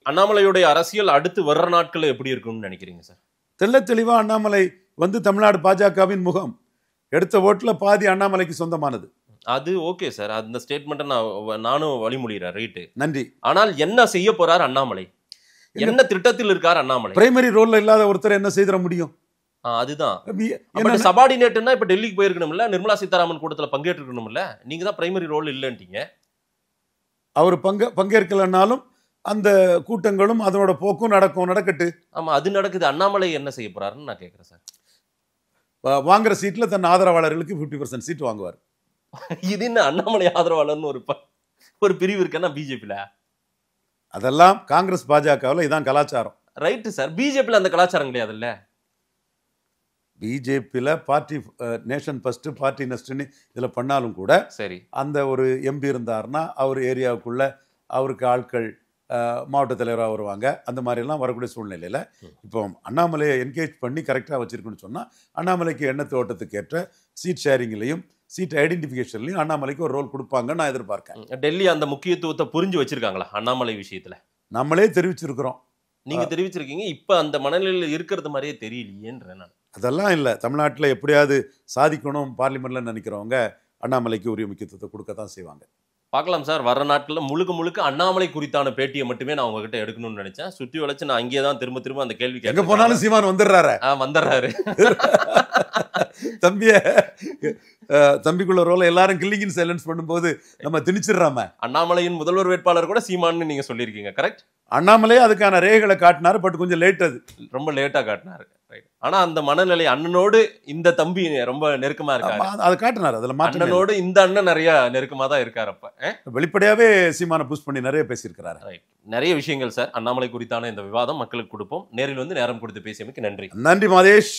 Speaker 5: அண்ணாமலையுடைய அரசியல் அடுத்து வர்ற நாட்கள் எப்படி இருக்கும்னு நினைக்கிறீங்க சார்?
Speaker 6: தெள்ள தெளிவா அண்ணாமலை தமிழ்நாடு பாஜகவின் முகம். எடுத்த ஓட்டுல பாதி அண்ணாமலைக்கு சொந்தமானது.
Speaker 5: அது ஓகே சார், அந்த ஸ்டேட்மெண்ட்டை நானும் வழிமொழிகிறேன். ரைட்டு, நன்றி. ஆனால் என்ன செய்ய போறார் அண்ணாமலை? என்ன திட்டத்தில் இருக்கார் அண்ணாமலை?
Speaker 6: பிரைமரி ரோல்ல இல்லாத ஒருத்தர் என்ன செய்திட முடியும்?
Speaker 5: அதுதான் சபார்டினேட்னா இப்ப டெல்லிக்கு போயிருக்கணும்ல, நிர்மலா சீதாராமன் கூட்டத்தில் பங்கேற்றிருக்கணும்ல. நீங்க தான் பிரைமரி ரோல் இல்லைன்றீங்க.
Speaker 6: அவர் பங்கேற்கலன்னாலும் அந்த கூட்டங்களும் அதனோட போக்கும் நடக்கட்டு.
Speaker 5: ஆமா, அது நடக்குது. அண்ணாமலை என்ன செய்ய போறாருன்னு நான் கேட்கிறேன் சார்.
Speaker 6: வாங்குற சீட்ல தன் ஆதரவாளர்களுக்கு 50% சீட் வாங்குவார்.
Speaker 5: இது என்ன அண்ணாமலை ஆதரவாளர்னு ஒரு பிரிவு இருக்குன்னா பிஜேபியில?
Speaker 6: அதெல்லாம் காங்கிரஸ் பாஜகவில் இதான் கலாச்சாரம்.
Speaker 5: Right sir. பிஜேபியில் அந்த கலாச்சாரம் கிடையாதுல்ல.
Speaker 6: பிஜேபியில் பார்ட்டி நேஷன் ஃபர்ஸ்ட் பார்ட்டி நெஸ்ட்னு இதில் பண்ணாலும் கூட சரி, அந்த ஒரு எம்பி இருந்தாருன்னா அவர் ஏரியாவுக்குள்ள அவருக்கு ஆட்கள் மாவட்ட தலைவராக வருவாங்க. அந்த மாதிரிலாம் வரக்கூடிய சூழ்நிலையில் இப்போ அண்ணாமலையை என்கேஜ் பண்ணி கரெக்டாக வச்சிருக்குன்னு சொன்னால் அண்ணாமலைக்கு எண்ணத்து ஓட்டத்துக்கு ஏற்ற சீட் ஷேரிங்லையும் சீட் ஐடென்டிஃபிகேஷன்லையும் அண்ணாமலைக்கு ஒரு ரோல் கொடுப்பாங்கன்னு நான் எதிர்பார்க்கேன்.
Speaker 5: டெல்லி அந்த முக்கியத்துவத்தை புரிஞ்சு வச்சிருக்காங்களா அண்ணாமலை விஷயத்தில்?
Speaker 6: நம்மளே தெரிவிச்சிருக்கிறோம்.
Speaker 5: நீங்கள் தெரிவிச்சிருக்கீங்க. இப்போ அந்த மனநிலையில் இருக்கிறது மாதிரியே தெரியலையேன்ற நான்.
Speaker 6: அதெல்லாம் இல்லை. தமிழ்நாட்டில் எப்படியாவது சாதிக்கணும் பார்லிமெண்ட்டில் நினைக்கிறவங்க அண்ணாமலைக்கு உரிய முக்கியத்துவத்தை கொடுக்கத்தான் செய்வாங்க.
Speaker 5: பார்க்கலாம் சார். வர நாட்களில் முழுக்க அண்ணாமலை குறித்தான பேட்டியை மட்டுமே நான் உங்ககிட்ட எடுக்கணும்னு நினைச்சேன். சுற்றி வளைச்சு நான் அங்கேயே தான் திரும்ப அந்த கேள்வி
Speaker 6: எங்க போனாலும் சீமான் வந்துடுறாரு.
Speaker 5: வந்துடுறாரு.
Speaker 6: தம்பிய தம்பிக்குள்ள ரோல எல்லாரும் கில்லிங் சைலன்ஸ் பண்ணும்போது நம்ம திணிச்சிடுறாம.
Speaker 5: அண்ணாமலையின் முதல்வர் வேட்பாளர் கூட சீமான்னு நீங்க சொல்லியிருக்கீங்க, கரெக்ட்?
Speaker 6: அண்ணாமலே அதுக்கான ரேகைகளை காட்டினாரு, பட் கொஞ்சம் லேட், அது
Speaker 5: ரொம்ப லேட்டா காட்டினாரு. ஆனா அந்த மனநிலை அண்ணனோடு இந்த தம்பி ரொம்ப நெருக்கமா இருக்காரு.
Speaker 6: அதை காட்டினாரு, அதுல
Speaker 5: அண்ணனோடு இந்த அண்ணன் நிறைய நெருக்கமா தான் இருக்காரு. அப்ப
Speaker 6: வெளிப்படையாவே சீமான புஷ் பண்ணி நிறைய பேசியிருக்கிறாரு.
Speaker 5: நிறைய விஷயங்கள் சார் அண்ணாமலை குறித்தான இந்த விவாதம் மக்களுக்கு கொடுப்போம். நேரில் வந்து நேரம் கொடுத்து பேசியமைக்கு நன்றி.
Speaker 6: நன்றி மாதேஷ்.